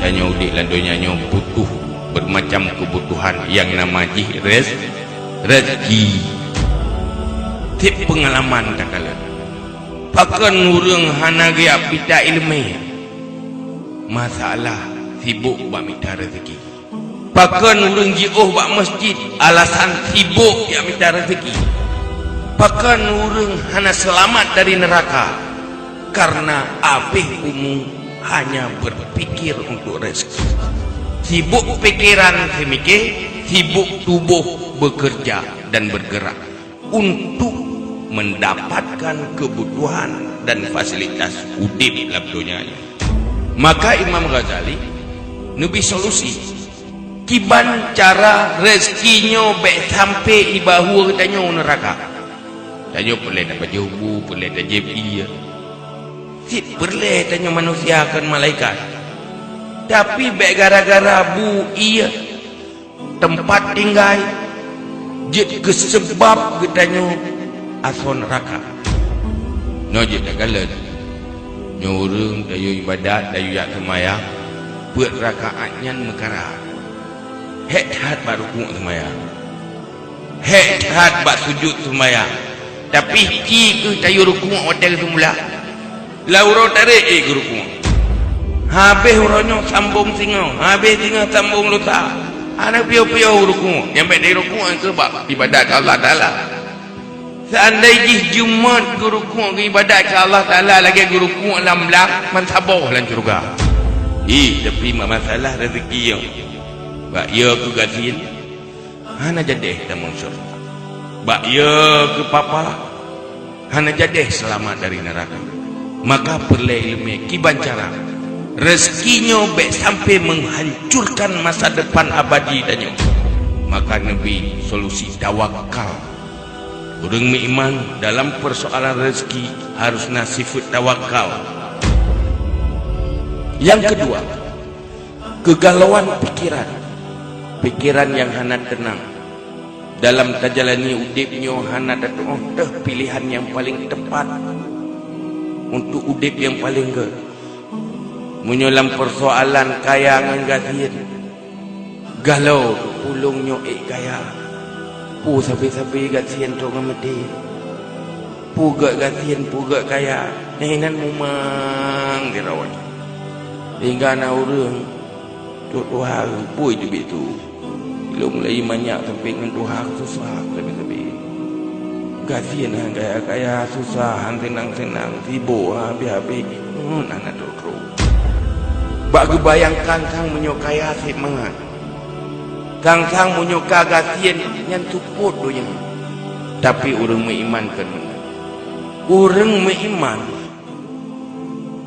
Tanya udik landonyanya butuh bermacam kebutuhan yang nama rezeki. Tip pengalaman tak kala. Pakan urang hana gaya pita ilmu. Masalah sibuk bak minta rezeki. Pakan urang jioh bak masjid alasan sibuk ya minta rezeki. Pakan urang hana selamat dari neraka karena apih umum hanya berpikir untuk rezeki. Sibuk pikiran semikir, sibuk tubuh bekerja dan bergerak untuk mendapatkan kebutuhan dan fasilitas udip dalam dunia. Maka Imam Ghazali nubi solusi kiban cara rezekinya baik sampai ibahu katanya neraka. Tanya boleh dapat jubu, boleh dapat jebi. Boleh tanya manusia akan malaikat. Tapi baik gara-gara bu iya tempat tinggal jid kesebab katanya asal neraka. Nojit tak kalah nyurung dayu ibadat dayu yak semayang buat rakaatnya mekara hat baru rukuk semayang hat bak sujud semayang tapi ki ke dayu rukuk hotel semula lauro tarik ke rukuk habis uronyo sambung singa habis singa sambung luta anak piau-piau rukuk yang baik dari rukuk ke bak ibadat Allah Ta'ala. Seandainya Jumat guru kuat ibadat ke Allah Ta'ala lagi guru kuat dalam belak mensabuh dalam syurga. Tapi masalah rezeki yang bak ya ke gatin hana jadeh dalam syurga. Bak ya ke papa hana jadeh selamat dari neraka. Maka perlu ilmu kiban cara rezekinya baik sampai menghancurkan masa depan abadi dan maka Nabi solusi tawakal. Orang beriman dalam persoalan rezeki harus sifat tawakal. Yang kedua, kegalauan pikiran. Pikiran yang hana tenang. Dalam tajalani udipnya hana datang pilihan yang paling tepat untuk udip yang paling ke. Menyolam persoalan kaya nganggatin. Galau pulungnya kaya. Pu sabi-sabi gatian tu ngamati. Pu gatian pu kaya. Nehinan mumang dirawat. Hingga na urang tu Tuhan pu itu begitu. Belum lagi banyak sampai dengan Tuhan susah sabi-sabi. Gatian kaya susah senang-senang sibuk habis-habis. Anak tu. Bak bayangkan sang menyokaya sip mangat. Kang-kang menyuka gatian yang tuput doyan. Tapi orang beriman kan benar. Orang beriman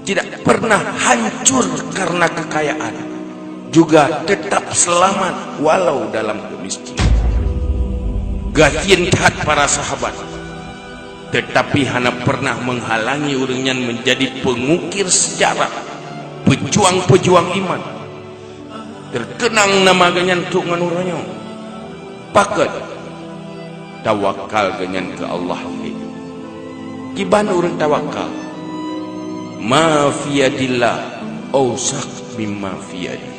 tidak pernah hancur karena kekayaan. Juga tetap selamat walau dalam kemiskinan. Gatian kat para sahabat. Tetapi hana pernah menghalangi orangnya menjadi pengukir sejarah. Pejuang-pejuang iman. Terkenang nama ganyan tu nganuranya. Pakat tawakal ganyan ke Allah. Kiban orang tawakal. Ma fiyadillah awsaq mimma fiyadi.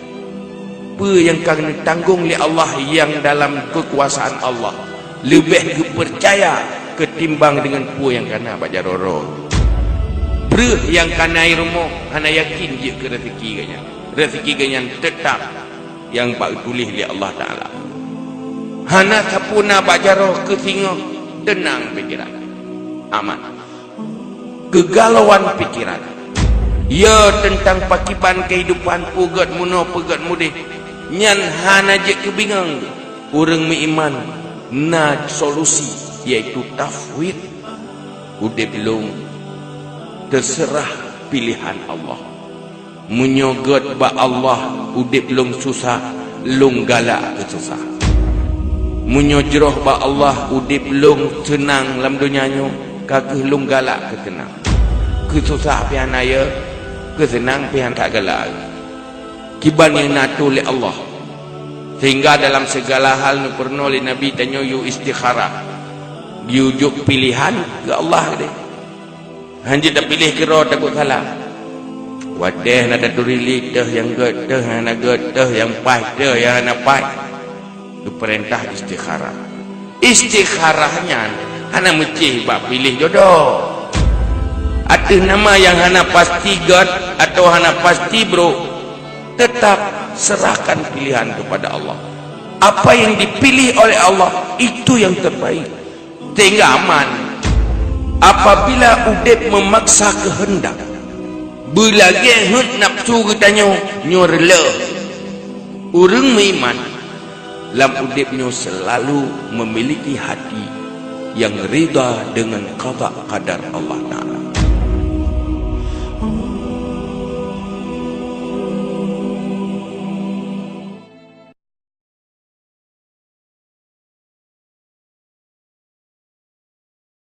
Apa yang kena tanggung oleh Allah yang dalam kekuasaan Allah lebih percaya ketimbang dengan apa yang kena bajaroro. Ber yang kena irmo hana yakin je ke rezeki ganyan. Rezeki ganyan tetap yang pak tulis oleh Allah Ta'ala. Hana sapuna bajaroh ke singa tenang pikiran aman. Kegalauan pikiran ya tentang pakiban kehidupan pugat muno pugat mudih nyan hana je kebingang. Orang beriman na solusi yaitu tafwid. Udah belum terserah pilihan Allah. Menyogot ba Allah udip lung susah lung galak ke susah. Menyojroh ba Allah udip lung senang dalam dunianya kagih lung galak ke tenang. Ke susah pian aya ke senang pian tak galak. Kiban yang natu oleh Allah. Sehingga dalam segala hal nu pernah oleh Nabi tanya yu istikharah. Diujuk pilihan ke Allah dia. Hanya dah pilih kira takut salah. Wadah nada duri lidah yang getah, hana getah yang pada yang hana pai. Itu perintah istikharah. Istikharahnya hana mecih bak pilih jodoh. Ada nama yang hana pasti god atau hana pasti bro, tetap serahkan pilihan kepada Allah. Apa yang dipilih oleh Allah itu yang terbaik. Tinggal aman. Apabila udip memaksa kehendak, bila gehut nafsu katanya nyorla, urang meiman lam udipnya selalu memiliki hati yang rida dengan qada qadar Allah Ta'ala.